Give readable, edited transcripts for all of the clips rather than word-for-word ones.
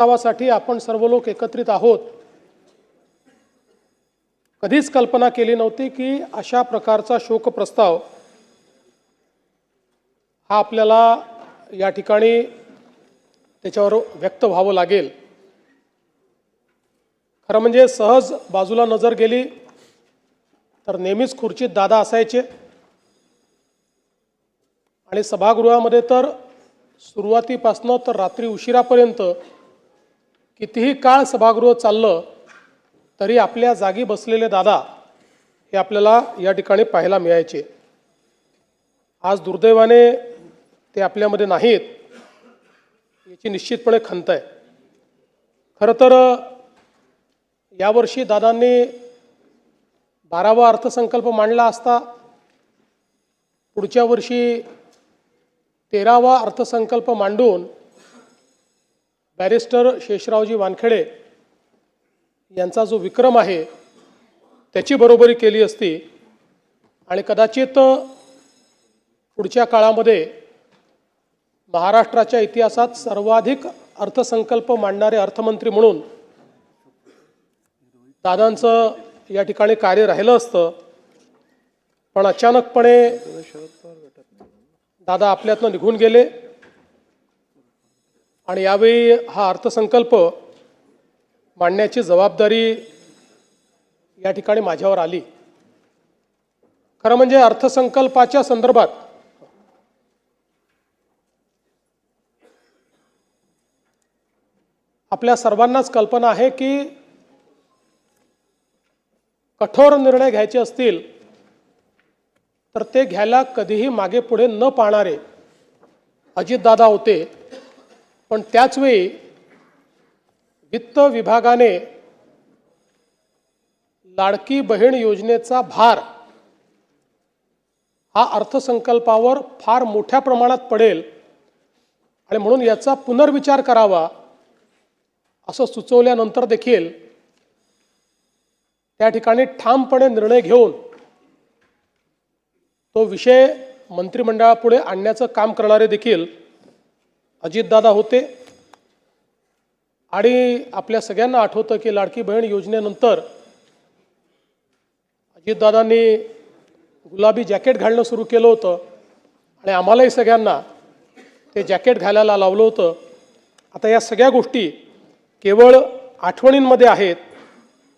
प्रस्तावासाठी आपण सर्व लोक एकत्रित आहोत। कधीच कल्पना केली नव्हती की अशा प्रकारचा शोक प्रस्ताव हा आपल्याला या ठिकाणी त्याच्यावर व्यक्त व्हावं लागेल। खरं म्हणजे सहज बाजूला नजर गेली तर नेहमीच खुर्चीत दादा असायचे आणि सभागृहामध्ये तर सुरुवातीपासून तर रात्री उशिरापर्यंत कितीही काळ सभागृह चाललं तरी आपल्या जागी बसलेले दादा हे आपल्याला या ठिकाणी पाहायला मिळायचे। आज दुर्दैवाने ते आपल्यामध्ये नाहीत, याची निश्चितपणे खंत आहे। खरं तर यावर्षी दादांनी 12वा अर्थसंकल्प मांडला असता, पुढच्या वर्षी 13वा अर्थसंकल्प मांडून बॅरिस्टर शेषरावजी वानखेडे यांचा जो विक्रम आहे त्याची बरोबरी केली असती आणि कदाचित पुढच्या काळामध्ये महाराष्ट्राच्या इतिहासात सर्वाधिक अर्थसंकल्प मांडणारे अर्थमंत्री म्हणून दादांचं या ठिकाणी कार्य राहिलं असतं। पण अचानकपणे दादा आपल्यातनं निघून गेले आणि यावेळी हा अर्थसंकल्प मांडण्याची जबाबदारी या ठिकाणी माझ्यावर आली। खरं म्हणजे अर्थसंकल्पाच्या संदर्भात आपल्या सर्वांनाच कल्पना आहे की कठोर निर्णय घ्यायचे असतील तर ते घ्यायला कधीही मागे पुढे न पाहणारे अजितदादा होते। पण त्याचवेळी वित्त विभागाने लाडकी बहीण योजनेचा भार हा अर्थसंकल्पावर फार मोठ्या प्रमाणात पडेल आणि म्हणून याचा पुनर्विचार करावा असं सुचवल्यानंतर देखील त्या ठिकाणी ठामपणे निर्णय घेऊन तो विषय मंत्रिमंडळापुढे आणण्याचं काम करणारे देखील अजितदादा होते। आणि आपल्या सगळ्यांना आठवतं की लाडकी बहीण योजनेनंतर अजितदादांनी गुलाबी जॅकेट घालणं सुरू केलं होतं आणि आम्हालाही सगळ्यांना ते जॅकेट घालायला लावलं होतं। आता या सगळ्या गोष्टी केवळ आठवणींमध्ये आहेत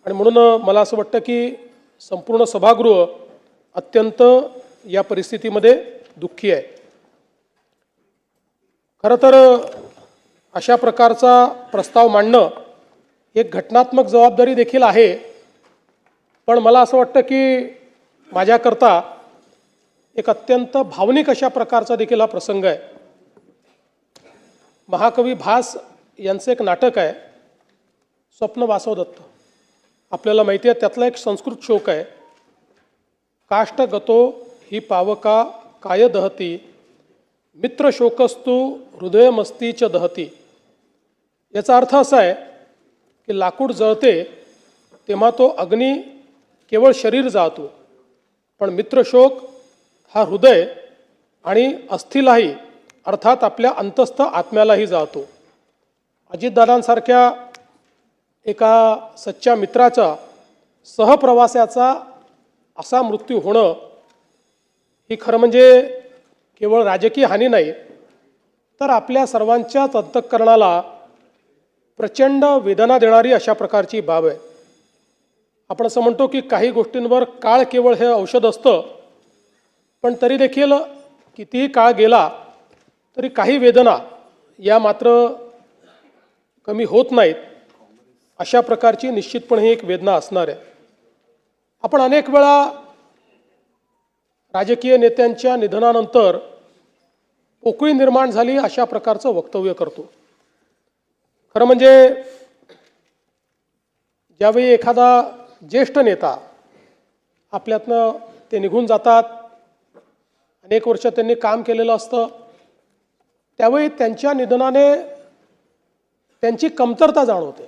आणि म्हणून मला असं वाटतं की संपूर्ण सभागृह अत्यंत या परिस्थितीमध्ये दुःखी आहे। खरं तर अशा प्रकारचा प्रस्ताव मांडणं एक घटनात्मक जबाबदारी देखील आहे, पण मला असं वाटतं की माझ्याकरता एक अत्यंत भावनिक अशा प्रकारचा देखील हा प्रसंग आहे। महाकवी भास यांचं एक नाटक आहे स्वप्न वासवदत्त, आपल्याला माहिती आहे त्यातला एक संस्कृत श्लोक आहे, काष्ट गतो ही पावका काय दहती मित्र शोकस्तु हृदयमस्तीच दहती। याचा अर्थ असा आहे की लाकूड जळते तेव्हा तो अग्नी केवळ शरीर जाळतो, पण मित्रशोक हा हृदय आणि अस्थिलाही अर्थात आपल्या अंतस्थ आत्म्यालाही जाळतो। अजितदादांसारख्या एका सच्च्या मित्राचा सहप्रवासाचा असा मृत्यू होणं ही खरं म्हणजे केवळ राजकीय हानी नाही तर आपल्या सर्वांच्याच अंतःकरणाला प्रचंड वेदना देणारी अशा प्रकारची बाब आहे। आपण असं म्हणतो की काही गोष्टींवर काळ केवळ हे औषध असतं, पण तरी देखील कितीही काळ गेला तरी काही वेदना या मात्र कमी होत नाहीत। अशा प्रकारची निश्चितपणे एक वेदना असणार आहे। आपण अनेक वेळा राजकीय नेत्यांच्या निधनानंतर पोकळी निर्माण झाली अशा प्रकारचं वक्तव्य करतो। खरं म्हणजे ज्यावेळी एखादा ज्येष्ठ नेता आपल्यातनं ते निघून जातात, अनेक वर्ष त्यांनी काम केलेलं असतं, त्यावेळी त्यांच्या निधनाने त्यांची कमतरता जाणवते,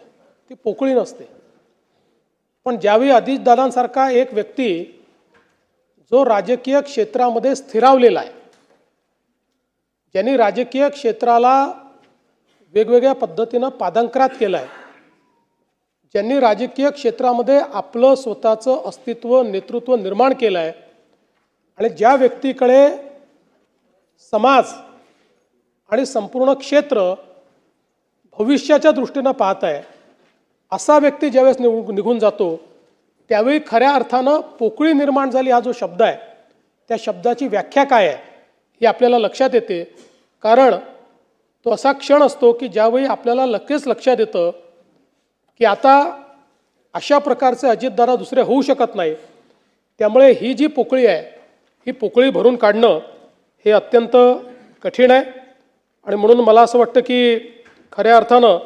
ती पोकळी नसते। पण ज्यावेळी अजितदादांसारखा एक व्यक्ती जो राजकीय क्षेत्रामध्ये स्थिरावलेला आहे, ज्यांनी राजकीय क्षेत्राला वेगवेगळ्या पद्धतीनं पादांकरात केला आहे, ज्यांनी राजकीय क्षेत्रामध्ये आपलं स्वतःचं अस्तित्व नेतृत्व निर्माण केलं आहे आणि ज्या व्यक्तीकडे समाज आणि संपूर्ण क्षेत्र भविष्याच्या दृष्टीनं पाहत आहे, असा व्यक्ती ज्यावेळेस निघून जातो त्यावेळी खऱ्या अर्थानं पोकळी निर्माण झाली हा जो शब्द आहे त्या शब्दाची व्याख्या काय आहे ही आपल्याला लक्षात येते. कारण तो असा क्षण असतो की ज्यावेळी आपल्याला लगेच लक्षात येतं की आता अशा प्रकारचे अजितदादा दुसरे होऊ शकत नाही. त्यामुळे ही जी पोकळी आहे ही पोकळी भरून काढणं हे अत्यंत कठीण आहे आणि म्हणून मला असं वाटतं की खऱ्या अर्थानं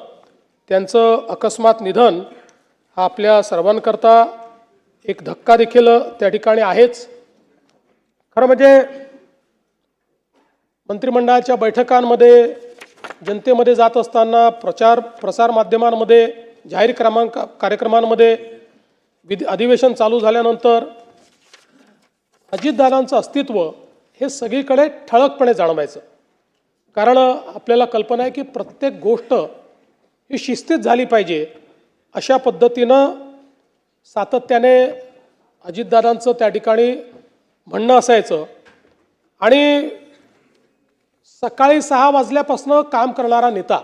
त्यांचं अकस्मात निधन हा आपल्या सर्वांकरता एक धक्का देखील त्या ठिकाणी आहेच. खरं म्हणजे मंत्रिमंडळाच्या बैठकांमध्ये जनतेमध्ये जात असताना प्रसार माध्यमांमध्ये जाहीर कार्यक्रमांमध्ये अधिवेशन चालू झाल्यानंतर अजितदादांचं अस्तित्व हे सगळीकडे ठळकपणे जाणवायचं. कारण आपल्याला कल्पना आहे की प्रत्येक गोष्ट ही शिस्तीत झाली पाहिजे अशा पद्धतीनं सातत्याने अजितदादांचं त्या ठिकाणी म्हणणं असायचं आणि सकाळी 6 वाजल्यापासून काम करणारा नेता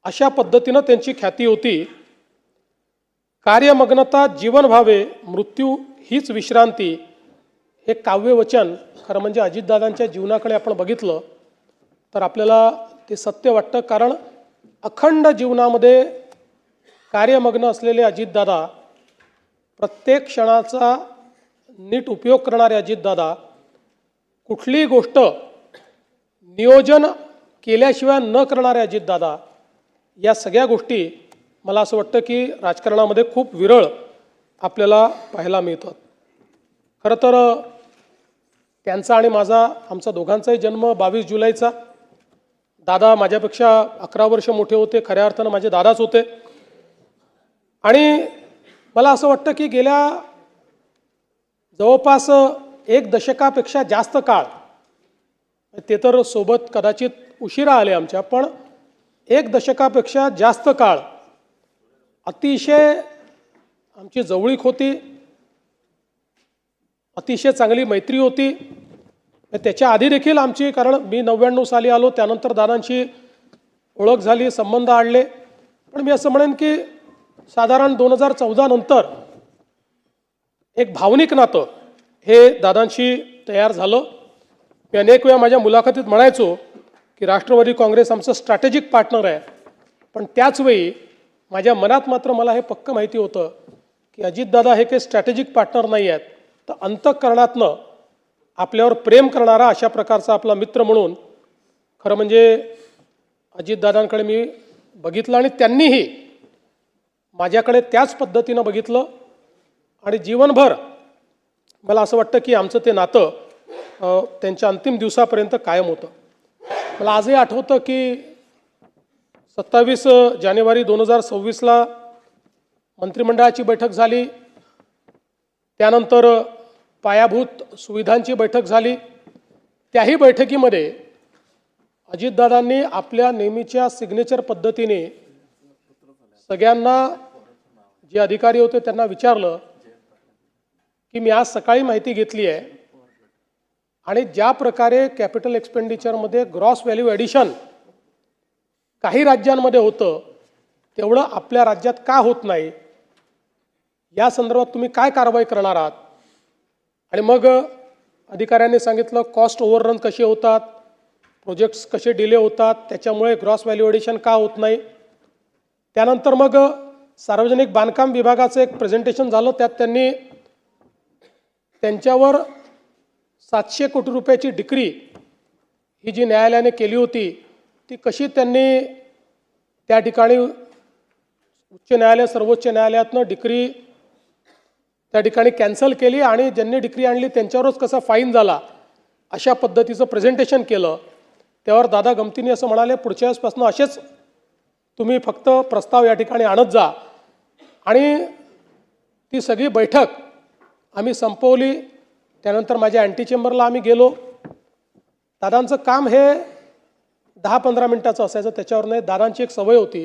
अशा पद्धतीनं त्यांची ख्याती होती. कार्यमग्नता जीवन व्हावे, मृत्यू हीच विश्रांती हे काव्यवचन खरं म्हणजे अजितदादांच्या जीवनाकडे आपण बघितलं तर आपल्याला ते सत्य वाटतं. कारण अखंड जीवनामध्ये कार्यमग्न असलेले अजितदादा, प्रत्येक क्षणाचा नीट उपयोग करणारे अजितदादा, कुठलीही गोष्ट नियोजन केल्याशिवाय न करणारे अजितदादा, या सगळ्या गोष्टी मला असं वाटतं की राजकारणामध्ये खूप विरळ आपल्याला पाहायला मिळतात. खरं तर त्यांचा आणि आमचा दोघांचाही जन्म 22 जुलैचा. दादा माझ्यापेक्षा 11 वर्ष मोठे होते, खऱ्या अर्थानं माझे दादाच होते. आणि मला असं वाटतं की गेल्या जवळपास 1 दशकापेक्षा जास्त काळ, ते तर सोबत कदाचित उशिरा आले आमच्या, पण 1 दशकापेक्षा जास्त काळ अतिशय आमची जवळीक होती, अतिशय चांगली मैत्री होती. त्याच्या आधी देखील आमची, कारण मी 99 साली आलो, त्यानंतर दादांची ओळख झाली, संबंध आणले. पण मी असं म्हणेन की साधारण 2014 नंतर एक भावनिक नातं हे दादांशी तयार झालं. मी अनेक वेळा माझ्या मुलाखतीत म्हणायचो की राष्ट्रवादी काँग्रेस आमचं स्ट्रॅटेजिक पार्टनर आहे, पण त्याचवेळी माझ्या मनात मात्र मला हे पक्कं माहिती होतं की अजितदादा हे काही स्ट्रॅटेजिक पार्टनर नाही आहेत, तर अंतःकरणातनं आपल्यावर प्रेम करणारा अशा प्रकारचा आपला मित्र म्हणून खरं म्हणजे अजितदादांकडे मी बघितलं आणि त्यांनीही माझ्याकडे त्याच पद्धतीनं बघितलं. आणि जीवनभर मला असं वाटतं की आमचं ते नातं त्यांच्या अंतिम दिवसापर्यंत कायम होतं. मला आजही आठवतं की 27 जानेवारी 2026ला मंत्रिमंडळाची बैठक झाली, त्यानंतर पायाभूत सुविधांची बैठक झाली. त्याही बैठकीमध्ये अजितदादांनी आपल्या नेहमीच्या सिग्नेचर पद्धतीने सगळ्यांना, जे अधिकारी होते त्यांना विचारलं की मी आज सकाळी माहिती घेतली आहे आणि ज्या प्रकारे कॅपिटल एक्सपेंडिचरमध्ये ग्रॉस व्हॅल्यू ॲडिशन काही राज्यांमध्ये होतं तेवढं आपल्या राज्यात का होत नाही, या संदर्भात तुम्ही काय कारवाई करणार आहात. आणि मग अधिकाऱ्यांनी सांगितलं कॉस्ट ओव्हररन कसे होतात, प्रोजेक्ट्स कसे डिले होतात, त्याच्यामुळे ग्रॉस व्हॅल्यू ॲडिशन का होत नाही. त्यानंतर मग सार्वजनिक बांधकाम विभागाचं एक प्रेझेंटेशन झालं, त्यात त्यांनी त्यांच्यावर 700 कोटी रुपयाची डिक्री ही जी न्यायालयाने केली होती ती कशी त्यांनी त्या ठिकाणी उच्च न्यायालय सर्वोच्च न्यायालयातनं डिक्री त्या ठिकाणी कॅन्सल केली आणि ज्यांनी डिक्री आणली त्यांच्यावरच कसा फाईन झाला अशा पद्धतीचं प्रेझेंटेशन केलं. त्यावर दादा गमतीने असं म्हणाले पुढच्या वेळेसपासून असेच तुम्ही फक्त प्रस्ताव या ठिकाणी आणत जा. आणि ती सगळी बैठक आम्ही संपवली. त्यानंतर माझ्या अँटी चेंबरला आम्ही गेलो. दादांचं काम हे 10-15 मिनिटाचं असायचं, त्याच्यावर नाही. दादांची एक सवय होती,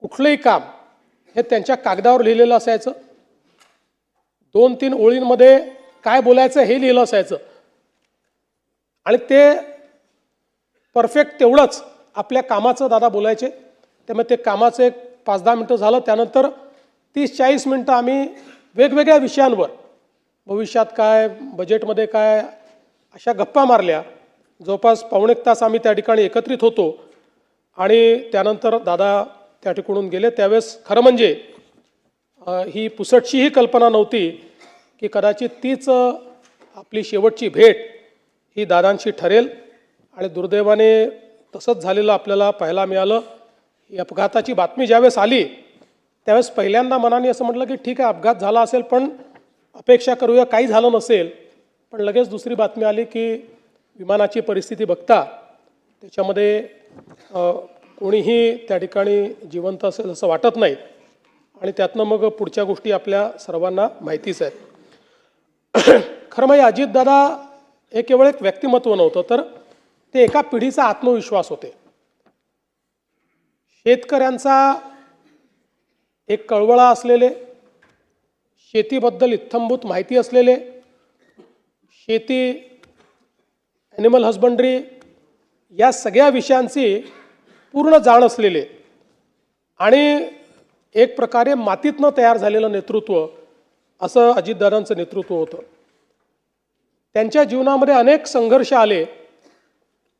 कुठलंही काम हे त्यांच्या कागदावर लिहिलेलं असायचं. 2-3 ओळींमध्ये काय बोलायचं हे लिहिलं असायचं आणि ते परफेक्ट तेवढंच आपल्या कामाचं दादा बोलायचे. त्यामुळे ते कामाचं एक 5-10 मिनटं झालं, त्यानंतर 30-40 मिनटं आम्ही वेगवेगळ्या विषयांवर, भविष्यात काय, बजेटमध्ये काय, अशा गप्पा मारल्या. जवळपास पावणे 1 तास आम्ही त्या ठिकाणी एकत्रित होतो आणि त्यानंतर दादा त्या ठिकाणून गेले. त्यावेळेस खरं म्हणजे ही पुसटशीही कल्पना नव्हती की कदाचित तीच आपली शेवटची भेट ही दादांशी ठरेल आणि दुर्दैवाने तसंच झालेलं आपल्याला पाहायला मिळालं. ही अपघाताची बातमी ज्यावेळेस आली त्यावेळेस पहिल्यांदा मनाने असं म्हटलं की ठीक आहे, अपघात झाला असेल, पण अपेक्षा करूया काही झालं नसेल. पण लगेच दुसरी बातमी आली की विमानाची परिस्थिती बघता त्याच्यामध्ये कोणीही त्या ठिकाणी जिवंत असेल असं वाटत नाही आणि त्यातनं मग पुढच्या गोष्टी आपल्या सर्वांना माहितीच आहेत. खरं म्हणजे अजितदादा हे केवळ एक व्यक्तिमत्व नव्हतं, तर ते एका पिढीचा आत्मविश्वास होते. शेतकऱ्यांचा एक कळवळा असलेले, शेतीबद्दल इत्थंभूत माहिती असलेले, शेती, ॲनिमल हजबंड्री या सगळ्या विषयांची पूर्ण जाण असलेले आणि एक प्रकारे मातीतनं तयार झालेलं नेतृत्व असं अजितदादांचं नेतृत्व होतं. त्यांच्या जीवनामध्ये अनेक संघर्ष आले,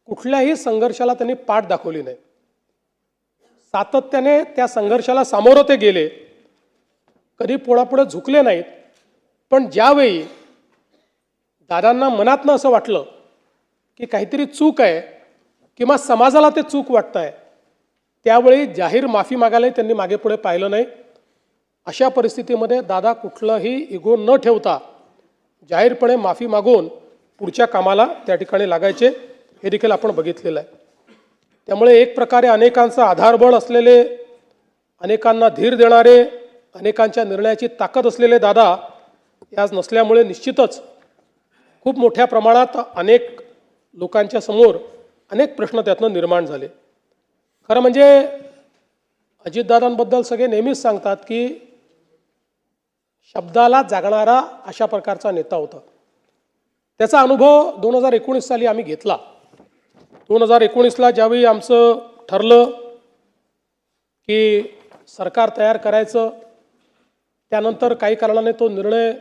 कुठल्याही संघर्षाला त्यांनी पाठ दाखवली नाही. सातत्याने त्या संघर्षाला सामोरं ते गेले, कधी पुढापुढे झुकले नाहीत. पण ज्यावेळी दादांना मनातनं असं वाटलं की काहीतरी चूक आहे किंवा समाजाला ते चूक वाटतं आहे, त्यावेळी जाहीर माफी मागायलाही त्यांनी मागे पुढे पाहिलं नाही. अशा परिस्थितीमध्ये दादा कुठलंही इगो न ठेवता जाहीरपणे माफी मागून पुढच्या कामाला त्या ठिकाणी लागायचे, हे देखील आपण बघितलेलं आहे. त्यामुळे एक प्रकारे अनेकांचं आधारबळ असलेले, अनेकांना धीर देणारे, अनेकांच्या निर्णयाची ताकद असलेले दादा आज नसल्यामुळे निश्चितच खूप मोठ्या प्रमाणात अनेक लोकांच्या समोर अनेक प्रश्न त्यातनं निर्माण झाले. खरं म्हणजे अजितदादांबद्दल सगळे नेहमीच सांगतात की शब्दाला जागणारा अशा प्रकारचा नेता होता. त्याचा अनुभव 2019 साली आम्ही घेतला. 2019ला ज्यावेळी आमचं ठरलं की सरकार तयार करायचं, त्यानंतर काही कारणाने तो निर्णय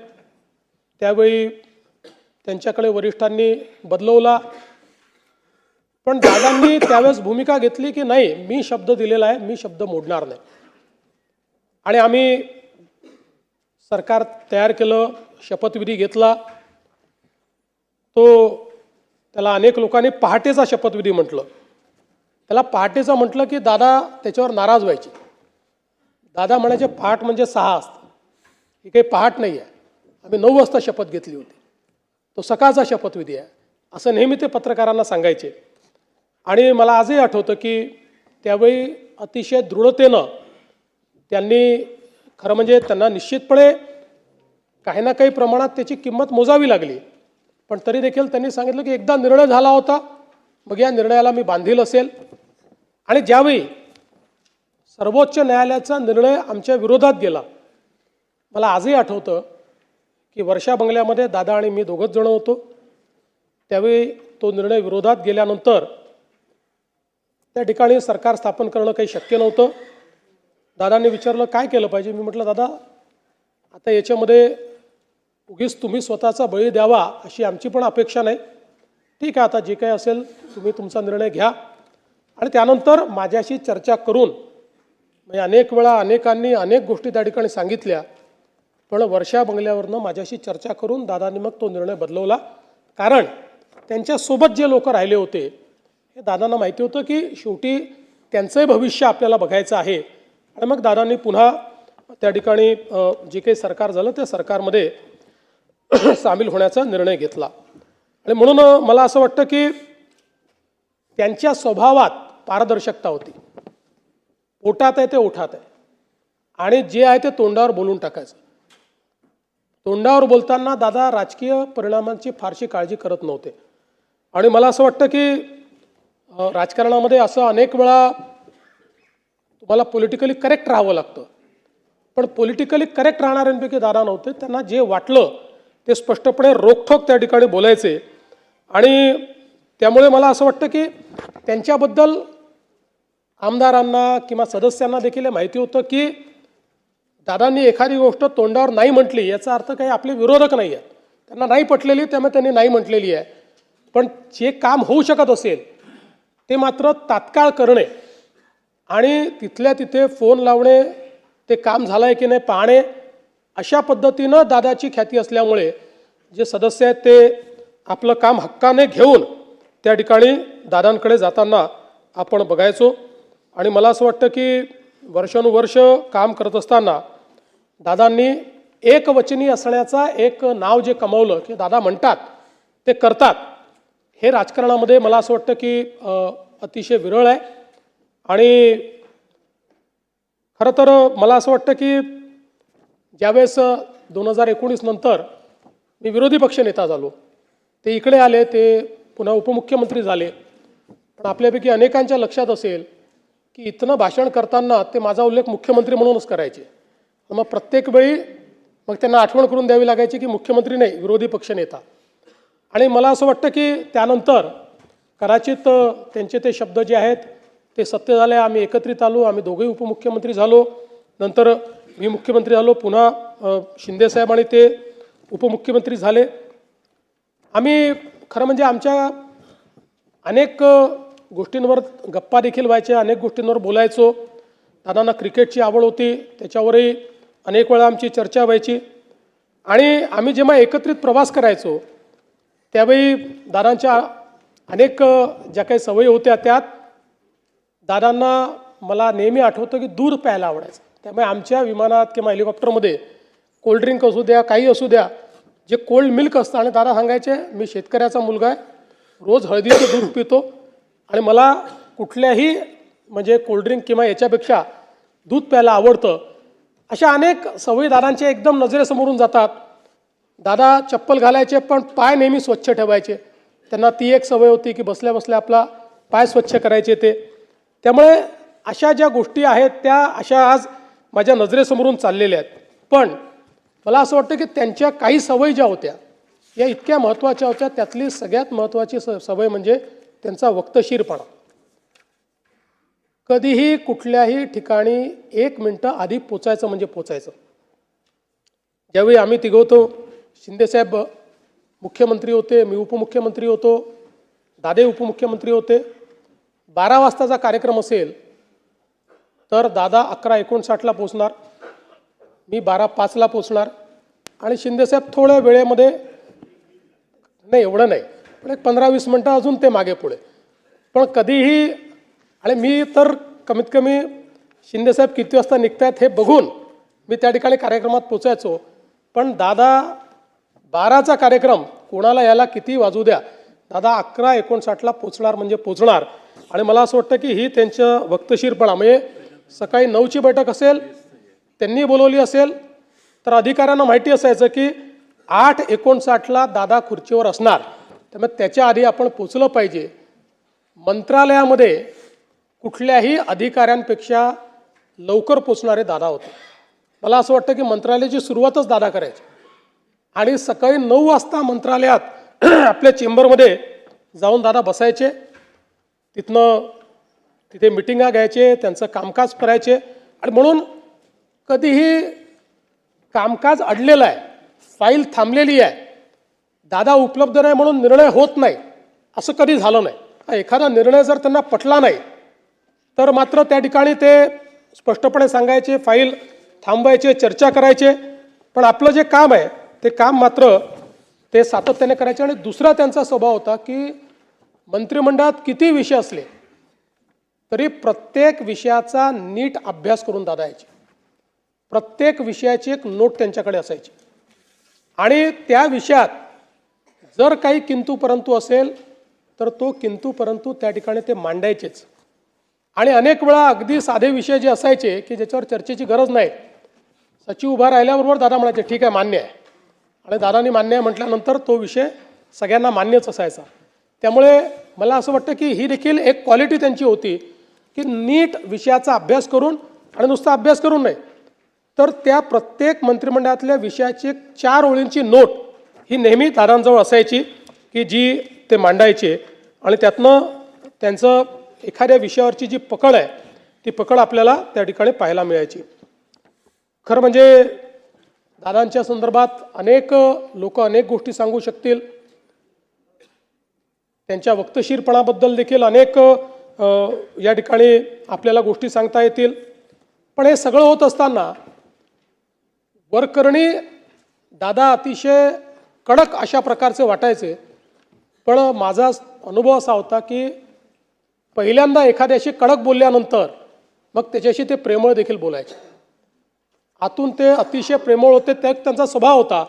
त्यावेळी त्यांच्याकडे वरिष्ठांनी बदलवला. पण दादांनी त्यावेळेस भूमिका घेतली की नाही, मी शब्द दिलेला आहे, मी शब्द मोडणार नाही. आणि आम्ही सरकार तयार केलं, शपथविधी घेतला. त्याला अनेक लोकांनी पहाटेचा शपथविधी म्हटलं. त्याला पहाटेचा म्हटलं की दादा त्याच्यावर नाराज व्हायचे. दादा म्हणायचे पहाट म्हणजे 6 असतं, ही काही पहाट नाही आहे, आम्ही 9 वाजता शपथ घेतली होती, तो सकाळचा शपथविधी आहे, असं नेहमी ते पत्रकारांना सांगायचे. आणि मला आजही आठवतं की त्यावेळी अतिशय दृढतेनं त्यांनी, खरं म्हणजे त्यांना निश्चितपणे काही ना काही प्रमाणात त्याची किंमत मोजावी लागली, पण तरी देखील त्यांनी सांगितलं की एकदा निर्णय झाला होता, मग या निर्णयाला मी बांधील असेल. आणि ज्यावेळी सर्वोच्च न्यायालयाचा निर्णय आमच्या विरोधात गेला, मला आजही आठवतं की वर्षा बंगल्यामध्ये दादा आणि मी दोघंच जण होतो. त्यावेळी तो निर्णय विरोधात गेल्यानंतर त्या ठिकाणी सरकार स्थापन करणं काही शक्य नव्हतं. दादांनी विचारलं काय केलं पाहिजे. मी म्हटलं दादा आता याच्यामध्ये उगीच तुम्ही स्वतःचा बळी द्यावा अशी आमची पण अपेक्षा नाही. ठीक आहे, आता जे काही असेल तुम्ही तुमचा निर्णय घ्या. आणि त्यानंतर माझ्याशी चर्चा करून, म्हणजे अनेक वेळा अनेकांनी अनेक गोष्टी त्या ठिकाणी सांगितल्या, पण वर्षा बंगल्यावरनं माझ्याशी चर्चा करून दादांनी मग तो निर्णय बदलवला. कारण त्यांच्यासोबत जे लोक राहिले होते हे दादांना माहिती होतं की शेवटी त्यांचंही भविष्य आपल्याला बघायचं आहे. आणि मग दादांनी पुन्हा त्या ठिकाणी जे काही सरकार झालं त्या सरकारमध्ये सामील होण्याचा निर्णय घेतला. आणि म्हणून मला असं वाटतं की त्यांच्या स्वभावात पारदर्शकता होती. ओठात आहे ते ओठात आहे आणि जे आहे ते तोंडावर बोलून टाकायचं. तोंडावर बोलताना दादा राजकीय परिणामांची फारशी काळजी करत नव्हते. आणि मला असं वाटतं की राजकारणामध्ये असं अनेक वेळा तुम्हाला पॉलिटिकली करेक्ट राहावं लागतं, पण पॉलिटिकली करेक्ट राहणाऱ्यांपैकी दादा नव्हते. त्यांना जे वाटलं ते स्पष्टपणे रोखठोक त्या ठिकाणी बोलायचे. आणि त्यामुळे मला असं वाटतं की त्यांच्याबद्दल आमदारांना किंवा सदस्यांना देखील माहिती होतं की दादांनी एखादी गोष्ट तोंडावर नाही म्हटली याचा अर्थ काही आपले विरोधक नाही आहेत, त्यांना नाही पटलेली, त्यामुळे त्यांनी नाही म्हटलेली आहे. पण जे काम होऊ शकत असेल ते मात्र तात्काळ करणे आणि तिथल्या तिथे फोन लावणे, ते काम झालं आहे की नाही पाहणे, अशा पद्धतीनं दादाची ख्याती असल्यामुळे जे सदस्य आहेत ते आपलं काम हक्काने घेऊन त्या ठिकाणी दादांकडे जाताना आपण बघायचो. आणि मला असं वाटतं की वर्षानुवर्ष काम करत असताना दादांनी एकवचनी असण्याचा एक नाव जे कमावलं की दादा म्हणतात ते करतात, हे राजकारणामध्ये मला असं वाटतं की अतिशय विरळ आहे. आणि खरं तर मला असं वाटतं की ज्यावेळेस 2019 नंतर मी विरोधी पक्षनेता झालो, ते इकडे आले, ते पुन्हा उपमुख्यमंत्री झाले. पण आपल्यापैकी अनेकांच्या लक्षात असेल की इथनं भाषण करताना ते माझा उल्लेख मुख्यमंत्री म्हणूनच करायचे. मग प्रत्येक वेळी मग त्यांना आठवण करून द्यावी लागायची की मुख्यमंत्री नाही, विरोधी पक्षनेता. आणि मला असं वाटतं की त्यानंतर कदाचित त्यांचे ते शब्द जे आहेत ते सत्य झाले. आम्ही एकत्रित आलो, आम्ही दोघेही उपमुख्यमंत्री झालो, नंतर मी मुख्यमंत्री झालो, पुन्हा शिंदेसाहेब आणि ते उपमुख्यमंत्री झाले. आम्ही खरं म्हणजे आमच्या अनेक गोष्टींवर गप्पा देखील व्हायच्या, अनेक गोष्टींवर बोलायचो. दादांना क्रिकेटची आवड होती, त्याच्यावरही अनेक वेळा आमची चर्चा व्हायची. आणि आम्ही जेव्हा एकत्रित प्रवास करायचो त्यावेळी दादांच्या अनेक ज्या काही सवयी होत्या त्यात दादांना मला नेहमी आठवतं की दूध प्यायला आवडायचं. त्यामुळे आमच्या विमानात किंवा हेलिकॉप्टरमध्ये कोल्ड्रिंक असू द्या, काही असू द्या, जे कोल्ड मिल्क असतं, आणि दादा सांगायचे मी शेतकऱ्याचा मुलगा आहे, रोज हळदीचं दूध पितो आणि मला कुठल्याही म्हणजे कोल्ड्रिंक किंवा याच्यापेक्षा दूध प्यायला आवडतं. अशा अनेक सवयी दादांच्या एकदम नजरेसमोरून जातात. दादा चप्पल घालायचे पण पाय नेहमी स्वच्छ ठेवायचे. त्यांना ती एक सवय होती की बसल्या बसल्या आपला पाय स्वच्छ करायचे ते. त्यामुळे अशा ज्या गोष्टी आहेत त्या अशा आज माझ्या नजरेसमोरून चाललेल्या आहेत. पण मला असं वाटतं की त्यांच्या काही सवयी ज्या होत्या या इतक्या महत्त्वाच्या होत्या. त्यातली सगळ्यात महत्त्वाची सवय म्हणजे त्यांचा वक्तशीरपणा. कधीही कुठल्याही ठिकाणी 1 मिनिटं आधी पोचायचं म्हणजे पोचायचं. ज्यावेळी आम्ही तिघं होतो, शिंदेसाहेब मुख्यमंत्री होते, मी उपमुख्यमंत्री होतो, दादे उपमुख्यमंत्री होते. 12 वाजताचा कार्यक्रम असेल तर दादा 11:59ला पोचणार, मी 12:05ला पोचणार आणि शिंदेसाहेब थोड्या वेळेमध्ये, नाही एवढं नाही, पण एक 15-20 मिनटं अजून ते मागे पुढे. पण कधीही, आणि मी तर कमीत कमी शिंदेसाहेब किती वाजता निघतात हे बघून मी त्या ठिकाणी कार्यक्रमात पोचायचो. पण दादा 12चा कार्यक्रम कोणाला याला किती वाजू द्या, दादा 11:59ला पोचणार म्हणजे पोचणार. आणि मला असं वाटतं की ही त्यांचं वक्तशीरपणा, म्हणजे सकाळी 9ची बैठक असेल, त्यांनी बोलवली असेल तर अधिकाऱ्यांना माहिती असायचं की 8:59ला दादा खुर्चीवर असणार, त्यामुळे त्याच्या आधी आपण पोचलं पाहिजे. मंत्रालयामध्ये कुठल्याही अधिकाऱ्यांपेक्षा लवकर पोचणारे दादा होते. मला असं वाटतं की मंत्रालयाची सुरुवातच दादा करायची आणि सकाळी 9 वाजता मंत्रालयात आपल्या चेंबरमध्ये जाऊन दादा बसायचे. तिथे मिटिंगा घ्यायचे, त्यांचं कामकाज करायचे. आणि म्हणून कधीही कामकाज अडलेलं आहे, फाईल थांबलेली आहे, दादा उपलब्ध नाही म्हणून निर्णय होत नाही असं कधी झालं नाही. एखादा निर्णय जर त्यांना पटला नाही तर मात्र त्या ठिकाणी ते स्पष्टपणे सांगायचे, फाईल थांबवायचे, चर्चा करायचे. पण आपलं जे काम आहे ते काम मात्र ते सातत्याने करायचे. आणि दुसरा त्यांचा स्वभाव होता की मंत्रिमंडळात किती विषय असले तरी प्रत्येक विषयाचा नीट अभ्यास करून दादा यायचे. प्रत्येक विषयाची एक नोट त्यांच्याकडे असायची आणि त्या विषयात जर काही किंतु परंतु असेल तर तो किंतु परंतु त्या ठिकाणी ते मांडायचेच. आणि अनेक वेळा अगदी साधे विषय जे असायचे की ज्याच्यावर चर्चेची गरज नाही, सचिव उभा राहिल्याबरोबर दादा म्हणायचे ठीक आहे मान्य आहे, आणि दादांनी मान्य आहे म्हटल्यानंतर तो विषय सगळ्यांना मान्यच असायचा. त्यामुळे मला असं वाटतं की ही देखील एक क्वालिटी त्यांची होती की नीट विषयाचा अभ्यास करून, आणि नुसता अभ्यास करून नाही, तर त्या प्रत्येक मंत्रिमंडळातल्या विषयाची 4 ओळींची नोट ही नेहमी दादांजवळ असायची की जी ते मांडायचे, आणि त्यातनं त्यांचं एखाद्या विषयावरची जी पकड आहे ती पकड आपल्याला त्या ठिकाणी पाहायला मिळायची. खरं म्हणजे दादांच्या संदर्भात अनेक लोक अनेक गोष्टी सांगू शकतील. त्यांच्या वक्तशीरपणाबद्दल देखील अनेक या ठिकाणी आपल्याला गोष्टी सांगता येतील. पण हे सगळं होत असताना वरकरणी दादा अतिशय कडक अशा प्रकारचे वाटायचे. पण माझा अनुभव असा होता की पहिल्यांदा एखाद्याशी कडक बोलल्यानंतर मग त्याच्याशी ते प्रेमळ देखील बोलायचे. आतून ते अतिशय प्रेमळ होते. त्यांचा स्वभाव होता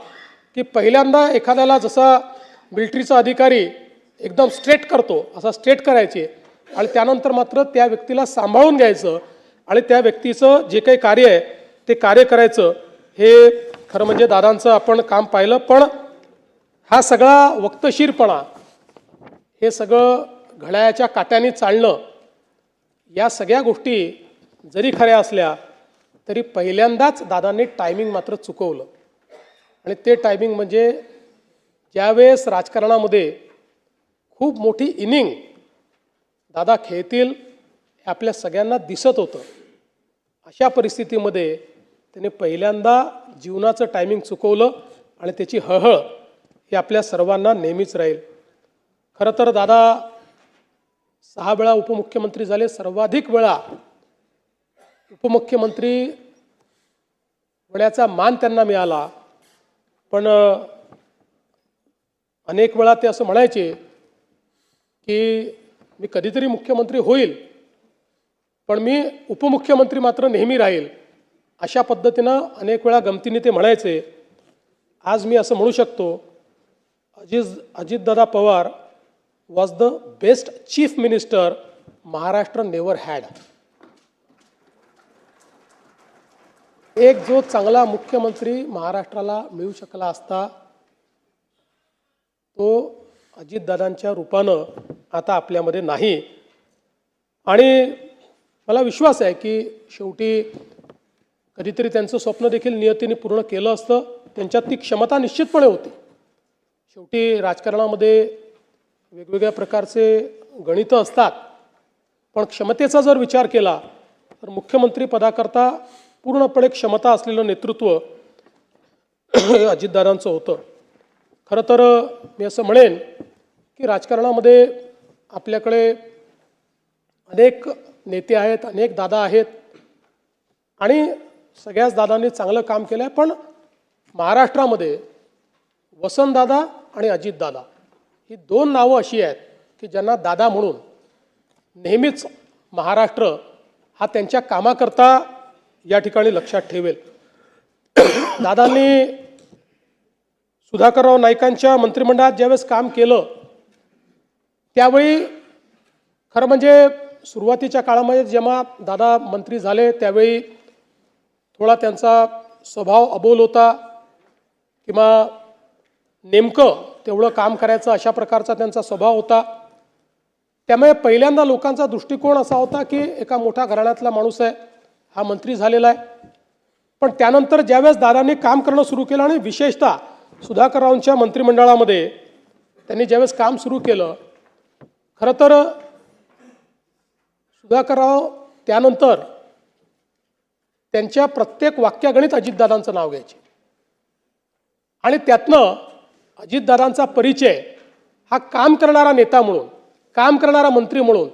की पहिल्यांदा एखाद्याला जसा मिलिटरीचा अधिकारी एकदम स्ट्रेट करतो असा स्ट्रेट करायचे, आणि त्यानंतर मात्र त्या व्यक्तीला सांभाळून घ्यायचं आणि त्या व्यक्तीचं जे काही कार्य आहे ते कार्य करायचं. हे खरं म्हणजे दादांचं आपण काम पाहिलं. पण हा सगळा वक्तशीरपणा, हे सगळं घड्याळाच्या काट्याने चालणं, या सगळ्या गोष्टी जरी खऱ्या असल्या तरी पहिल्यांदाच दादांनी टायमिंग मात्र चुकवलं. आणि ते टायमिंग म्हणजे ज्यावेळेस राजकारणामध्ये खूप मोठी इनिंग दादा खेळतील हे आपल्या सगळ्यांना दिसत होतं. अशा परिस्थितीमध्ये त्याने पहिल्यांदा जीवनाचं टायमिंग चुकवलं, आणि त्याची हळहळ ही आपल्या सर्वांना नेहमीच राहील. खरं तर दादा 6 वेळा उपमुख्यमंत्री झाले. सर्वाधिक वेळा उपमुख्यमंत्री होण्याचा मान त्यांना मिळाला. पण अनेक वेळा ते असं म्हणायचे की मी कधीतरी मुख्यमंत्री होईल, पण मी उपमुख्यमंत्री मात्र नेहमी राहील. अशा पद्धतीनं अनेक वेळा गमतीने ते म्हणायचे. आज मी असं म्हणू शकतो, Ajitdada Pawar was the best chief minister Maharashtra never had. एक जो चांगला मुख्यमंत्री महाराष्ट्राला मिळू शकला असता तो अजितदादांच्या रूपानं आता आपल्यामध्ये नाही. आणि मला विश्वास आहे की शेवटी कधीतरी त्यांचं स्वप्न देखील नियतीने पूर्ण केलं असतं. त्यांच्यात ती क्षमता निश्चितपणे होती. शेवटी राजकारणामध्ये वेगवेगळ्या प्रकारचे गणितं असतात, पण क्षमतेचा जर विचार केला तर मुख्यमंत्री पदाकरता पूर्णपणे क्षमता असलेलं नेतृत्व हे अजितदादांचं होतं. खरं तर मी असं म्हणेन की राजकारणामध्ये आपल्याकडे अनेक नेते आहेत, अनेक दादा आहेत, आणि सगळ्याच दादांनी चांगलं काम केलं आहे. पण महाराष्ट्रामध्ये वसंतदादा आणि अजितदादा ही 2 नावं अशी आहेत की ज्यांना दादा म्हणून नेहमीच महाराष्ट्र हा त्यांच्या कामाकरता या ठिकाणी लक्षात ठेवेल. दादांनी सुधाकरराव नाईकांच्या मंत्रिमंडळात ज्यावेळेस काम केलं त्यावेळी खरं म्हणजे सुरुवातीच्या काळामध्ये जेव्हा दादा मंत्री झाले त्यावेळी थोडा त्यांचा स्वभाव अबोल होता, किंवा नेमकं तेवढं काम करायचं अशा प्रकारचा त्यांचा स्वभाव होता. त्यामुळे पहिल्यांदा लोकांचा दृष्टिकोन असा होता की एका मोठ्या घराण्यातला माणूस आहे, हा मंत्री झालेला आहे. पण त्यानंतर ज्यावेळेस दादांनी काम करणं सुरू केलं आणि विशेषतः सुधाकररावांच्या मंत्रिमंडळामध्ये त्यांनी ज्यावेळेस काम सुरू केलं, खरं तर सुधाकरराव त्यानंतर त्यांच्या प्रत्येक वाक्यागणित अजितदादांचं नाव घ्यायचे. आणि त्यातनं अजितदादांचा परिचय हा काम करणारा नेता म्हणून, काम करणारा मंत्री म्हणून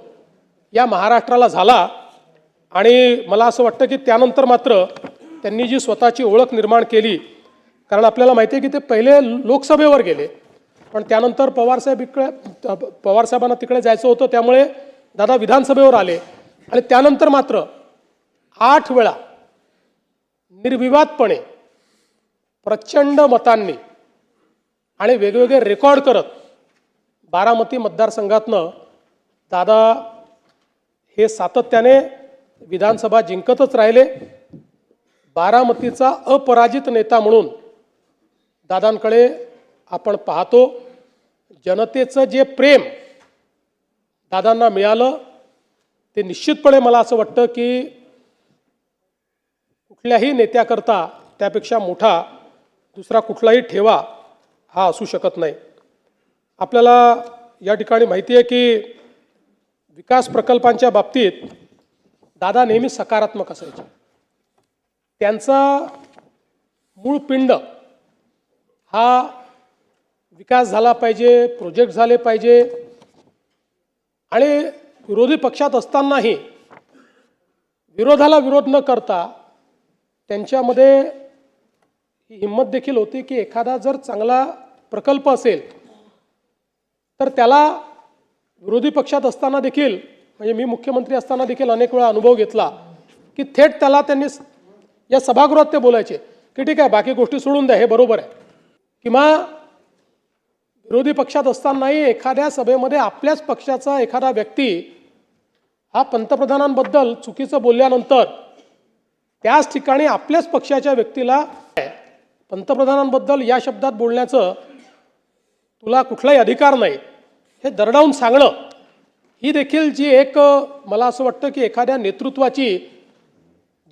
या महाराष्ट्राला झाला. आणि मला असं वाटतं की त्यानंतर मात्र त्यांनी जी स्वतःची ओळख निर्माण केली, कारण आपल्याला माहिती आहे की ते पहिले लोकसभेवर गेले, पण त्यानंतर पवारसाहेबांना तिकडे जायचं होतं, त्यामुळे दादा विधानसभेवर आले. आणि त्यानंतर मात्र 8 वेळा निर्विवादपणे प्रचंड मतांनी आणि वेगवेगळे रेकॉर्ड करत बारामती मतदारसंघातनं दादा हे सातत्याने विधानसभा जिंकतच राहिले. बारामतीचा अपराजित नेता म्हणून दादांकडे आपण पाहतो. जनतेचं जे प्रेम दादांना मिळालं ते निश्चितपणे मला असं वाटतं की कुठल्याही नेत्याकरता त्यापेक्षा मोठा दुसरा कुठलाही ठेवा हा असू शकत नाही. आपल्याला या ठिकाणी माहिती आहे की विकास प्रकल्पांच्या बाबतीत दादा नेहमी सकारात्मक असायचे. त्यांचा मूळ पिंड हा विकास झाला पाहिजे, प्रोजेक्ट झाले पाहिजे आणि विरोधी पक्षात असतानाही विरोधाला विरोध न करता त्यांच्यामध्ये ही हिंमत देखील होती की एखादा जर चांगला प्रकल्प असेल तर त्याला विरोधी पक्षात असताना देखील म्हणजे मी मुख्यमंत्री असताना देखील अनेक वेळा अनुभव घेतला की थेट त्याला त्यांनी या सभागृहात ते बोलायचे की ठीक आहे बाकी गोष्टी सोडून द्या, हे बरोबर आहे. किंवा विरोधी पक्षात असतानाही एखाद्या सभेमध्ये आपल्याच पक्षाचा एखादा व्यक्ती हा पंतप्रधानांबद्दल चुकीचं बोलल्यानंतर त्याच ठिकाणी आपल्याच पक्षाच्या व्यक्तीला पंतप्रधानांबद्दल या शब्दात बोलण्याचं तुला कुठलाही अधिकार नाही हे दरडावून सांगणं, ही देखील जी एक मला असं वाटतं की एखाद्या नेतृत्वाची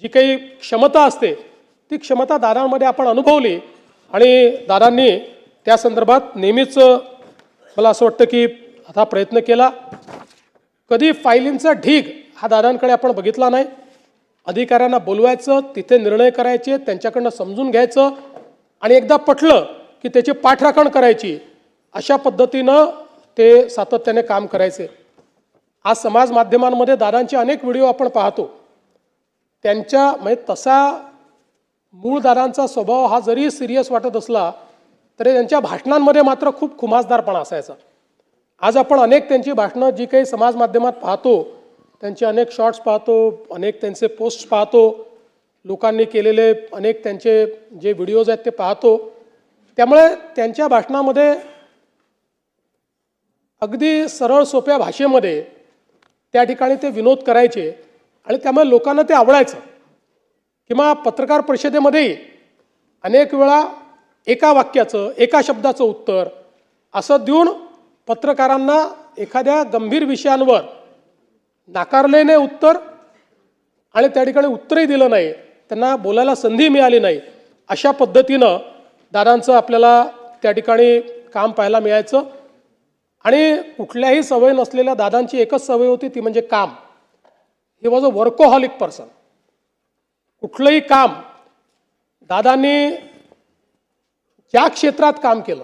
जी काही क्षमता असते ती क्षमता दादांमध्ये आपण अनुभवली आणि दादांनी त्या संदर्भात नेहमीच मला असं वाटतं की आता प्रयत्न केला. कधी फायलींचा ढीग हा दादांकडे आपण बघितला नाही. अधिकाऱ्यांना बोलवायचं, तिथे निर्णय करायचे, त्यांच्याकडनं समजून घ्यायचं आणि एकदा पटलं की त्याची पाठराखण करायची, अशा पद्धतीनं ते सातत्याने काम करायचे. आज समाज माध्यमांमध्ये दादांचे अनेक व्हिडिओ आपण पाहतो. त्यांच्या म्हणजे तसा मूळ दादांचा स्वभाव हा जरी सिरियस वाटत असला तरी त्यांच्या भाषणांमध्ये मात्र खूप खुमासदारपणा असायचा. आज आपण अनेक त्यांची भाषणं जी काही समाज माध्यमात पाहतो, त्यांचे अनेक शॉर्ट्स पाहतो, अनेक त्यांचे पोस्ट पाहतो, लोकांनी केलेले अनेक त्यांचे जे व्हिडिओज आहेत ते पाहतो. त्यामुळे त्यांच्या भाषणामध्ये अगदी सरळ सोप्या भाषेमध्ये त्या ठिकाणी ते विनोद करायचे आणि त्यामुळे लोकांना ते आवडायचं. किंवा पत्रकार परिषदेमध्येही अनेक वेळा एका वाक्याचं एका शब्दाचं उत्तर असं देऊन पत्रकारांना एखाद्या गंभीर विषयांवर नाकारलेले उत्तर आणि त्या ठिकाणी उत्तरही दिलं नाही, त्यांना बोलायला संधी मिळाली नाही, अशा पद्धतीनं दादांचं आपल्याला त्या ठिकाणी काम पाहायला मिळायचं. आणि कुठल्याही सवय नसलेल्या दादांची एकच सवय होती, ती म्हणजे काम. He was a workaholic person. कुठलंही काम दादांनी ज्या क्षेत्रात काम केलं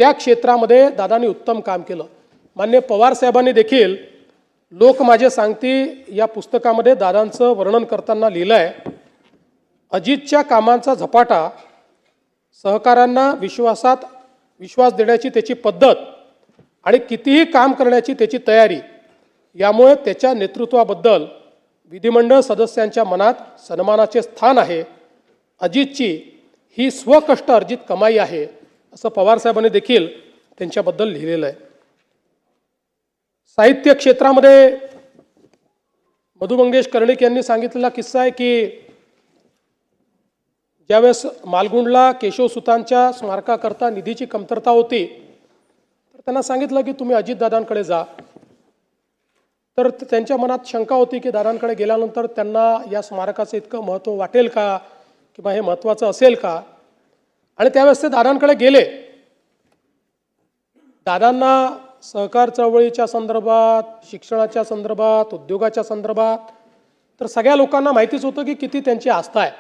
त्या क्षेत्रामध्ये दादांनी उत्तम काम केलं. माननीय पवार साहेबांनी देखील लोक माझे सांगती या पुस्तकामध्ये दादांचं वर्णन करताना लिहिलं आहे, अजितच्या कामांचा झपाटा, सहकाऱ्यांना विश्वास देण्याची त्याची पद्धत आणि कितीही काम करण्याची त्याची तयारी, यामुळे त्याच्या नेतृत्वाबद्दल विधिमंडळ सदस्यांच्या मनात सन्मानाचे स्थान आहे. अजितची ही स्वकष्ट अर्जित कमाई आहे, असं पवारसाहेबांनी देखील त्यांच्याबद्दल लिहिलेलं आहे. साहित्य क्षेत्रामध्ये मधु मंगेश कर्णिक यांनी सांगितलेला किस्सा आहे की ज्यावेळेस मालगुंडला केशवसुतांच्या स्मारकाकरता निधीची कमतरता होती तर त्यांना सांगितलं की तुम्ही अजितदादांकडे जा. तर त्यांच्या मनात शंका होती की दादांकडे गेल्यानंतर त्यांना या स्मारकाचं इतकं महत्त्व वाटेल का किंवा हे महत्त्वाचं असेल का. आणि त्यावेळेस ते दादांकडे गेले. दादांना सहकार चळवळीच्या संदर्भात, शिक्षणाच्या संदर्भात, उद्योगाच्या संदर्भात तर सगळ्या लोकांना माहितीच होतं की किती त्यांची आस्था आहे.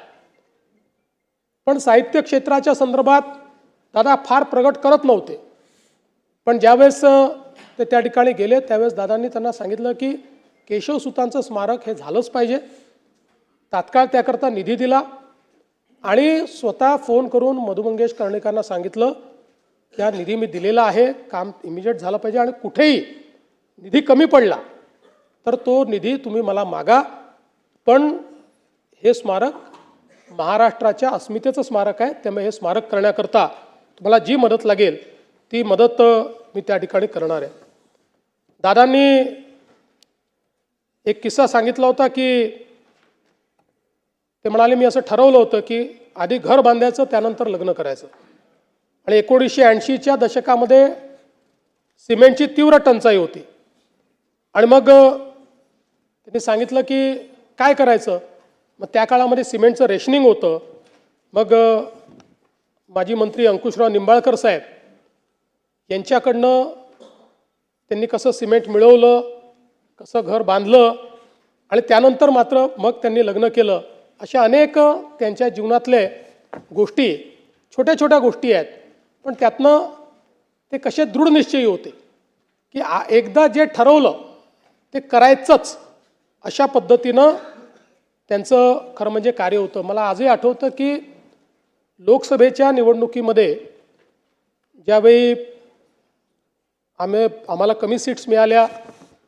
पण साहित्य क्षेत्राच्या संदर्भात दादा फार प्रगट करत नव्हते. पण ज्यावेळेस ते त्या ठिकाणी गेले त्यावेळेस दादांनी त्यांना सांगितलं की केशवसुतांचं स्मारक हे झालंच पाहिजे. तात्काळ त्याकरता निधी दिला आणि स्वतः फोन करून मधु मंगेश कर्णिकांना सांगितलं की हा निधी मी दिलेला आहे, काम इमिजिएट झालं पाहिजे आणि कुठेही निधी कमी पडला तर तो निधी तुम्ही मला मागा, पण हे स्मारक महाराष्ट्राच्या अस्मितेचं स्मारक आहे, त्यामुळे हे स्मारक करण्याकरता तुम्हाला जी मदत लागेल ती मदत मी त्या ठिकाणी करणार आहे. दादांनी एक किस्सा सांगितला होता की ते म्हणाले मी असं ठरवलं होतं की आधी घर बांधायचं त्यानंतर लग्न करायचं. आणि 1980च्या दशकामध्ये सिमेंटची तीव्र टंचाई होती. आणि मग त्यांनी सांगितलं की काय करायचं. मग त्या काळामध्ये सिमेंटचं रेशनिंग होतं. मग माजी मंत्री अंकुशराव निंबाळकर साहेब यांच्याकडनं त्यांनी कसं सिमेंट मिळवलं, कसं घर बांधलं आणि त्यानंतर मात्र मग त्यांनी लग्न केलं. अशा अनेक त्यांच्या जीवनातले गोष्टी, छोट्या छोट्या गोष्टी आहेत, पण त्यातनं ते कसे दृढनिश्चयी होते की एकदा जे ठरवलं ते करायचंच, अशा पद्धतीनं त्यांचं खरं म्हणजे कार्य होतं. मला आजही आठवतं की लोकसभेच्या निवडणुकीमध्ये ज्यावेळी आम्हाला कमी सीट्स मिळाल्या,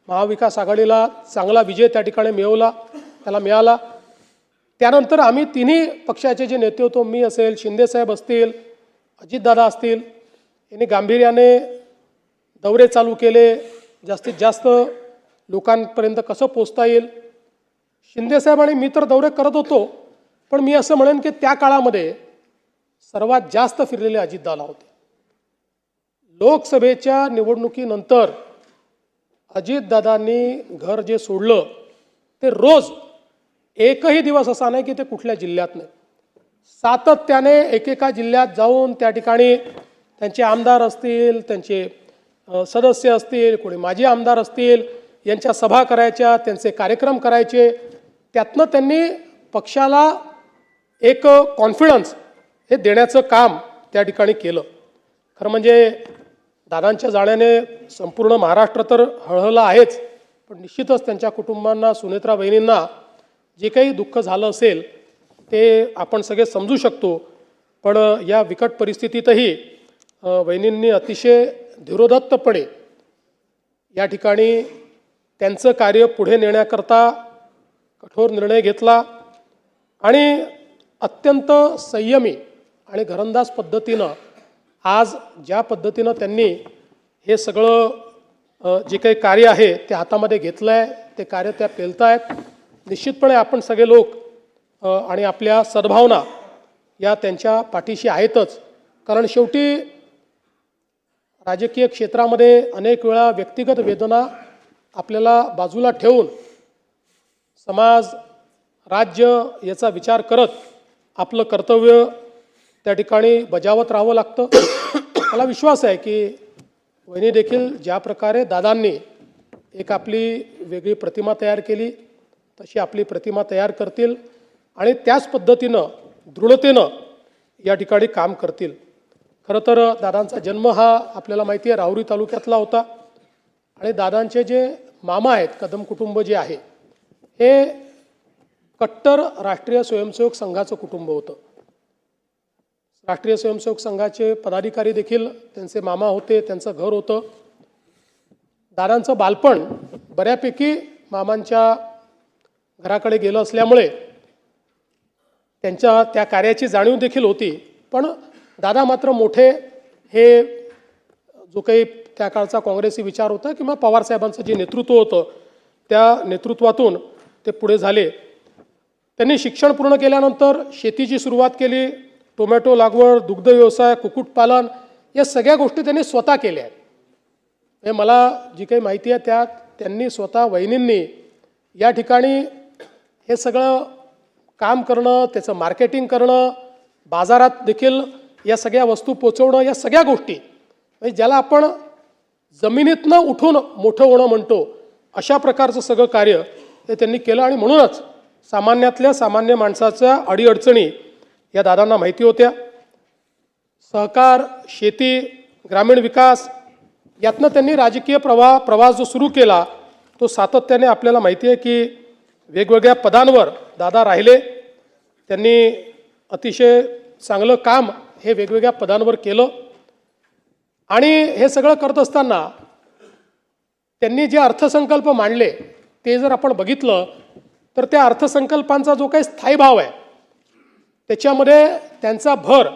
महाविकास आघाडीला चांगला विजय त्या ठिकाणी मिळाला. त्यानंतर आम्ही तिन्ही पक्षाचे जे नेते होतो, मी असेल, शिंदेसाहेब असतील, अजितदादा असतील, यांनी गांभीर्याने दौरे चालू केले, जास्तीत जास्त लोकांपर्यंत कसं पोचता येईल. शिंदेसाहेब आणि मी तर दौरे करत होतो, पण मी असं म्हणेन की त्या काळामध्ये सर्वात जास्त फिरलेले अजितदादा होते. लोकसभेच्या निवडणुकीनंतर अजितदादांनी घर जे सोडलं ते रोज एकही दिवस असा नाही की ते कुठल्या जिल्ह्यात नाही, सातत्याने एकेका जिल्ह्यात जाऊन त्या ठिकाणी त्यांचे आमदार असतील, त्यांचे सदस्य असतील, कोणी माजी आमदार असतील, यांच्या सभा करायच्या, त्यांचे कार्यक्रम करायचे. त्यातनं त्यांनी पक्षाला एक कॉन्फिडन्स हे देण्याचं काम त्या ठिकाणी केलं. खरं म्हणजे दादांच्या जाण्याने संपूर्ण महाराष्ट्र तर हळहळला आहेच, पण निश्चितच त्यांच्या कुटुंबांना, सुनेत्रा बहिणींना जे काही दुःख झालं असेल ते आपण सगळे समजू शकतो. पण या बिकट परिस्थितीतही बहिणींनी अतिशय धीरोदत्तपणे या ठिकाणी त्यांचं कार्य पुढे नेण्याकरता कठोर निर्णय घेतला आणि अत्यंत संयमी आणि घरंदाज पद्धतीनं आज ज्या पद्धतीनं त्यांनी हे सगळं जे काही कार्य आहे ते हातामध्ये घेतलं आहे, ते कार्य त्या पेलतायत. निश्चितपणे आपण सगळे लोक आणि आपल्या सद्भावना या त्यांच्या पाठीशी आहेतच. कारण शेवटी राजकीय क्षेत्रामध्ये अनेक वेळा व्यक्तिगत वेदना आपल्याला बाजूला ठेवून समाज, राज्य याचा विचार करत आपलं कर्तव्य त्या ठिकाणी बजावत राहावं लागतं. मला विश्वास आहे की वहिनी देखील ज्या प्रकारे दादांनी एक आपली वेगळी प्रतिमा तयार केली तशी आपली प्रतिमा तयार करतील आणि त्याच पद्धतीनं दृढतेनं या ठिकाणी काम करतील. खरं तर दादांचा जन्म हा आपल्याला माहिती आहे राहुरी तालुक्यातला होता आणि दादांचे जे मामा आहेत, कदम कुटुंब जे आहे, हे कट्टर राष्ट्रीय स्वयंसेवक संघाचं कुटुंब होतं. राष्ट्रीय स्वयंसेवक संघाचे पदाधिकारी देखील त्यांचे मामा होते, त्यांचं घर होतं. दादांचं बालपण बऱ्यापैकी मामांच्या घराकडे गेलं असल्यामुळे त्यांच्या त्या कार्याची जाणीव देखील होती. पण दादा मात्र मोठे हे जो काही त्या काळचा काँग्रेसी विचार होता किंवा पवारसाहेबांचं जे नेतृत्व होतं त्या नेतृत्वातून ते पुढे झाले. त्यांनी शिक्षण पूर्ण केल्यानंतर शेतीची सुरुवात केली. टोमॅटो लागवड, दुग्ध व्यवसाय, कुक्कुटपालन या सगळ्या गोष्टी त्यांनी स्वतः केल्या आहेत. हे मला जी काही माहिती आहे त्यात त्यांनी स्वतः वहिनींनी या ठिकाणी हे सगळं काम करणं, त्याचं मार्केटिंग करणं, बाजारात देखील या सगळ्या वस्तू पोचवणं, या सगळ्या गोष्टी म्हणजे ज्याला आपण जमिनीतनं उठून मोठं होणं म्हणतो अशा प्रकारचं सगळं कार्य हे त्यांनी केलं. आणि म्हणूनच सामान्यातल्या सामान्य माणसाच्या अडीअडचणी या दादांना माहिती होत्या. सहकार, शेती, ग्रामीण विकास यातनं त्यांनी राजकीय प्रवास जो सुरू केला तो सातत्याने आपल्याला माहिती आहे की वेगवेगळ्या पदांवर दादा राहिले. त्यांनी अतिशय चांगलं काम हे वेगवेगळ्या पदांवर केलं आणि हे सगळं करत असताना त्यांनी जे अर्थसंकल्प मांडले ते जर आपण बघितलं तर त्या अर्थसंकल्पांचा जो काही स्थायी भाव आहे त्याच्यामध्ये त्यांचा भर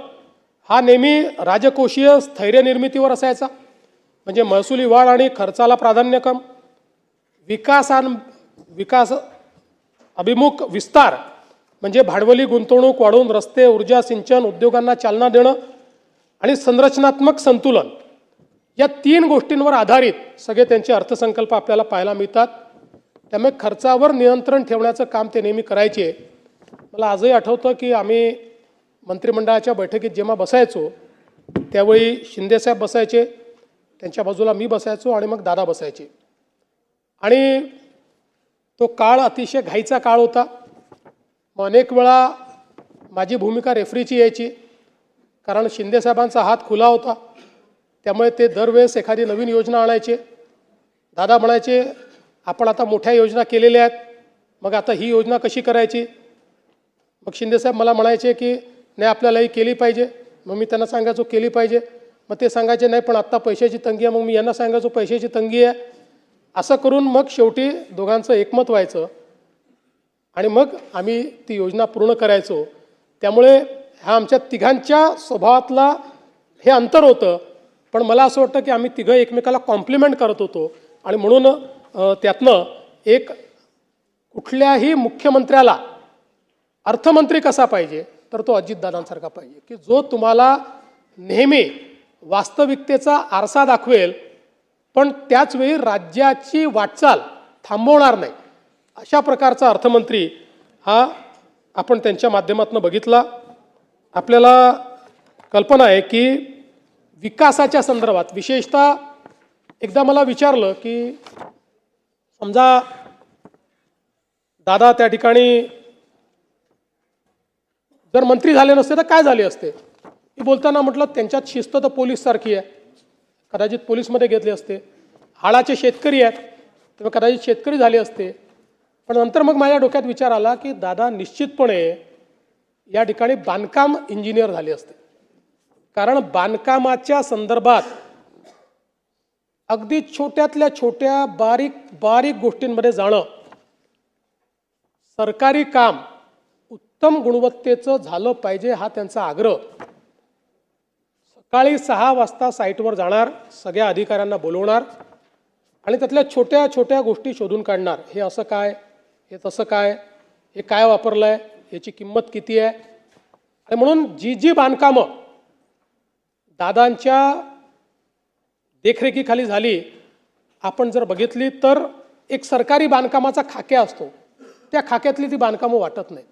हा नेहमी राजकोषीय स्थैर्य निर्मितीवर असायचा. म्हणजे महसुली वाढ आणि खर्चाला प्राधान्यक्रम, विकास अभिमुख विस्तार म्हणजे भांडवली गुंतवणूक वाढवून रस्ते, ऊर्जा, सिंचन, उद्योगांना चालना देणं आणि संरचनात्मक संतुलन या 3 गोष्टींवर आधारित सगळे त्यांचे अर्थसंकल्प आपल्याला पाहायला मिळतात. त्यामुळे खर्चावर नियंत्रण ठेवण्याचं काम ते नेहमी करायचे. मला आजही आठवतं की आम्ही मंत्रिमंडळाच्या बैठकीत जेव्हा बसायचो त्यावेळी शिंदेसाहेब बसायचे, त्यांच्या बाजूला मी बसायचो आणि मग दादा बसायचे. आणि तो काळ अतिशय घाईचा काळ होता. मग अनेक वेळा माझी भूमिका रेफरीची यायची, कारण शिंदेसाहेबांचा हात खुला होता. त्यामुळे ते दरवेळेस एखादी नवीन योजना आणायचे. दादा म्हणायचे, आपण आता मोठ्या योजना केलेल्या आहेत, मग आता ही योजना कशी करायची. मग शिंदेसाहेब मला म्हणायचे की नाही आपल्याला ही केली पाहिजे. मग मी त्यांना सांगायचो केली पाहिजे. मग ते सांगायचे नाही पण आत्ता पैशाची तंगी आहे. मग मी यांना सांगायचो पैशाची तंगी आहे. असं करून मग शेवटी दोघांचं एकमत व्हायचं आणि मग आम्ही ती योजना पूर्ण करायचो. त्यामुळे हा आमच्या तिघांच्या स्वभावातला हे अंतर होतं. पण मला असं वाटतं की आम्ही तिघं एकमेकाला कॉम्प्लिमेंट करत होतो आणि म्हणून त्यातनं एक कुठल्याही मुख्यमंत्र्याला अर्थमंत्री कसा पाहिजे तर तो अजितदादांसारखा पाहिजे की जो तुम्हाला नेहमी वास्तविकतेचा आरसा दाखवेल पण त्याचवेळी राज्याची वाटचाल थांबवणार नाही. अशा प्रकारचा अर्थमंत्री हा आपण त्यांच्या माध्यमातून बघितला. आपल्याला कल्पना आहे की विकासाच्या संदर्भात विशेषतः एकदा मला विचारलं की समजा दादा त्या ठिकाणी जर मंत्री झाले नसते तर काय झाले असते. मी बोलताना म्हटलं त्यांच्यात शिस्त तर पोलीससारखी आहे, कदाचित पोलीसमध्ये घेतले असते. हाडाचे शेतकरी आहेत तेव्हा कदाचित शेतकरी झाले असते. पण नंतर मग माझ्या डोक्यात विचार आला की दादा निश्चितपणे या ठिकाणी बांधकाम इंजिनियर झाले असते. कारण बांधकामाच्या संदर्भात अगदी छोट्यातल्या छोट्या बारीक बारीक गोष्टींमध्ये जाणं, सरकारी काम उत्तम गुणवत्तेचं झालं पाहिजे हा त्यांचा आग्रह. सकाळी 6 वाजता साईटवर जाणार, सगळ्या अधिकाऱ्यांना बोलवणार आणि त्यातल्या छोट्या छोट्या गोष्टी शोधून काढणार. हे असं काय, हे तसं काय, हे काय वापरलं आहे, याची किंमत किती आहे. आणि म्हणून जी जी बांधकामं दादांच्या देखरेखीखाली झाली आपण जर बघितली तर एक सरकारी बांधकामाचा खाक्या असतो, त्या खाक्यातली ती बांधकामं वाटत नाहीत.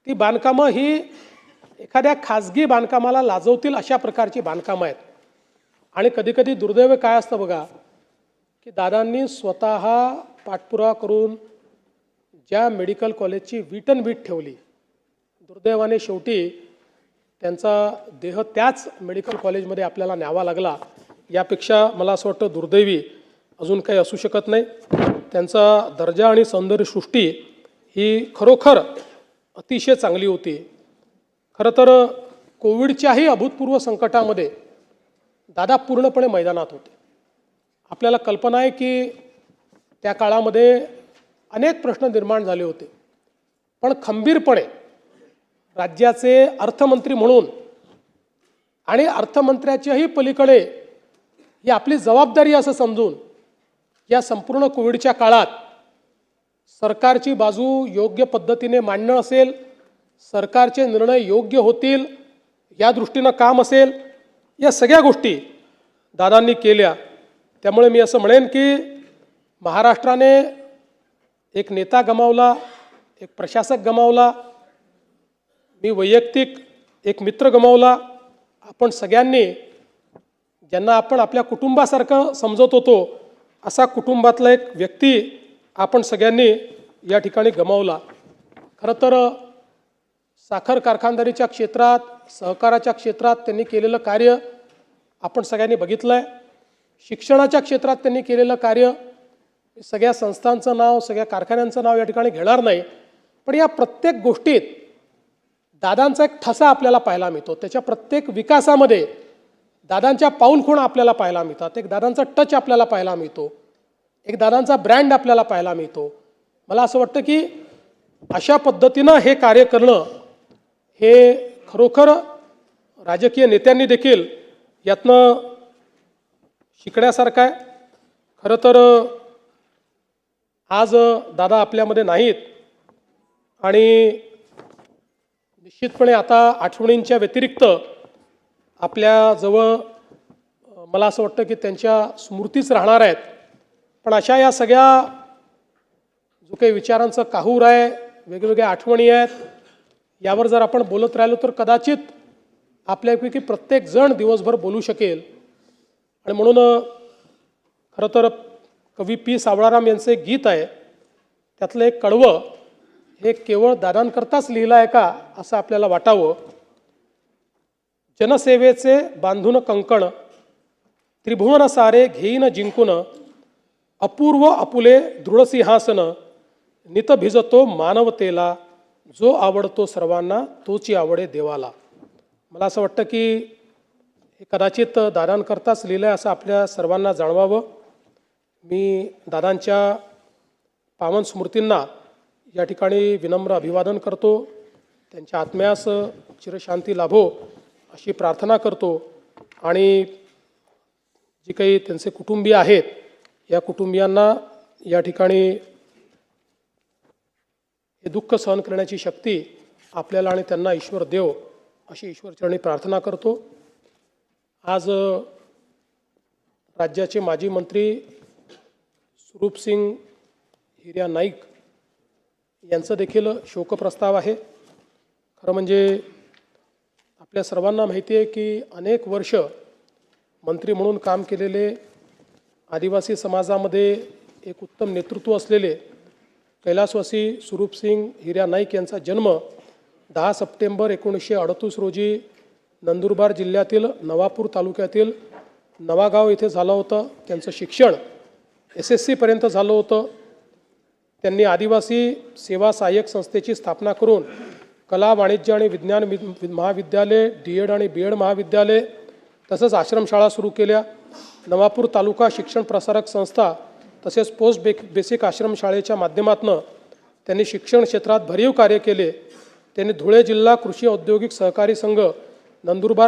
ती बांधकामं ही एखाद्या खाजगी बांधकामाला लाजवतील अशा प्रकारची बांधकामं आहेत. आणि कधीकधी दुर्दैव काय असतं बघा की दादांनी स्वतः पाठपुरावा करून ज्या मेडिकल कॉलेजची वीटनवीट ठेवली, दुर्दैवाने शेवटी त्यांचा देह त्याच मेडिकल कॉलेजमध्ये आपल्याला न्यावा लागला. यापेक्षा मला असं वाटतं दुर्दैवी अजून काही असू शकत नाही. त्यांचा दर्जा आणि सौंदर्यसृष्टी ही खरोखर अतिशय चांगली होती. खरं तर कोविडच्याही अभूतपूर्व संकटामध्ये दादा पूर्णपणे मैदानात होते. आपल्याला कल्पना आहे की त्या काळामध्ये अनेक प्रश्न निर्माण झाले होते, पण खंबीरपणे राज्याचे अर्थमंत्री म्हणून आणि अर्थमंत्र्याच्याही पलीकडे ही आपली जबाबदारी असं समजून या संपूर्ण कोविडच्या काळात सरकारची बाजू योग्य पद्धतीने मांडणं असेल, सरकारचे निर्णय योग्य होतील या दृष्टीनं काम असेल, या सगळ्या गोष्टी दादांनी केल्या. त्यामुळे मी असं म्हणेन की महाराष्ट्राने एक नेता गमावला, एक प्रशासक गमावला, मी वैयक्तिक एक मित्र गमावला. आपण सगळ्यांनी ज्यांना आपण आपल्या कुटुंबासारखं समजत होतो असा कुटुंबातला एक व्यक्ती आपण सगळ्यांनी या ठिकाणी गमावला. खरं तर साखर कारखानदारीच्या क्षेत्रात, सहकाराच्या क्षेत्रात त्यांनी केलेलं कार्य आपण सगळ्यांनी बघितलं आहे. शिक्षणाच्या क्षेत्रात त्यांनी केलेलं कार्य, सगळ्या संस्थांचं नाव, सगळ्या कारखान्यांचं नाव या ठिकाणी घेणार नाही, पण या प्रत्येक गोष्टीत दादांचा एक ठसा आपल्याला पाहायला मिळतो. त्याच्या प्रत्येक विकासामध्ये दादांच्या पाऊलखुणा आपल्याला पाहायला मिळतात. एक दादांचा टच आपल्याला पाहायला मिळतो, एक दादांचा ब्रँड आपल्याला पाहायला मिळतो. मला असं वाटतं की अशा पद्धतीनं हे कार्य करणं हे खरोखर राजकीय नेत्यांनी देखील यातनं शिकण्यासारखं आहे. खरं तर आज दादा आपल्यामध्ये नाहीत आणि निश्चितपणे आता आठवणींच्या व्यतिरिक्त आपल्याजवळ मला असं वाटतं की त्यांच्या स्मृतीच राहणार आहेत. पण अशा या सगळ्या जो काही विचारांचं काहूर आहे, वेगवेगळ्या आठवणी आहेत, यावर जर आपण बोलत राहिलो तर कदाचित आपल्यापैकी प्रत्येकजण दिवसभर बोलू शकेल. आणि म्हणून खरं तर कवी पी सावळाराम यांचं एक गीत आहे, त्यातलं एक कडवं हे केवळ दादांकरताच लिहिलं आहे का असं आपल्याला वाटावं. जनसेवेचे बांधून कंकण, त्रिभुवन सारे घेईन जिंकून, अपूर्व आपुले दृढसिंहासन, नित भिजतो मानवतेला, जो आवडतो सर्वांना तोची आवडे देवाला. मला असं वाटतं की हे कदाचित दादांकरताच लिहिलं आहे असं आपल्या सर्वांना जाणवावं. मी दादांच्या पावन स्मृतींना या ठिकाणी विनम्र अभिवादन करतो. त्यांच्या आत्म्यास चिरशांती लाभो अशी प्रार्थना करतो. आणि जी काही त्यांचे कुटुंबीय आहेत, या कुटुंबियांना या ठिकाणी हे दुःख सहन करण्याची शक्ती आपल्याला आणि त्यांना ईश्वर देव अशी ईश्वरचरणी प्रार्थना करतो. आज राज्याचे माजी मंत्री स्वरूपसिंग हिर्या नाईक यांचं देखील शोकप्रस्ताव आहे. खरं म्हणजे आपल्या सर्वांना माहिती आहे की अनेक वर्ष मंत्री म्हणून काम केलेले, आदिवासी समाजामध्ये एक उत्तम नेतृत्व असलेले कैलासवासी स्वरूपसिंग हिर्या नाईक यांचा जन्म 10 सप्टेंबर 1938 रोजी नंदुरबार जिल्ह्यातील नवापूर तालुक्यातील नवागाव येथे झालं होतं. त्यांचं शिक्षण SSC पर्यंत झालं होतं. त्यांनी आदिवासी सेवा सहाय्यक संस्थेची स्थापना करून कला, वाणिज्य आणि विज्ञान महाविद्यालय, D.Ed आणि B.Ed महाविद्यालय तसंच आश्रमशाळा सुरू केल्या. नवापूर तालुका शिक्षण प्रसारक संस्था तसेच पोस्ट बेसिक आश्रमशाळेच्या माध्यमातून त्यांनी शिक्षण क्षेत्रात भरीव कार्य केले. त्यांनी धुळे जिल्हा कृषी औद्योगिक सहकारी संघ, नंदुरबार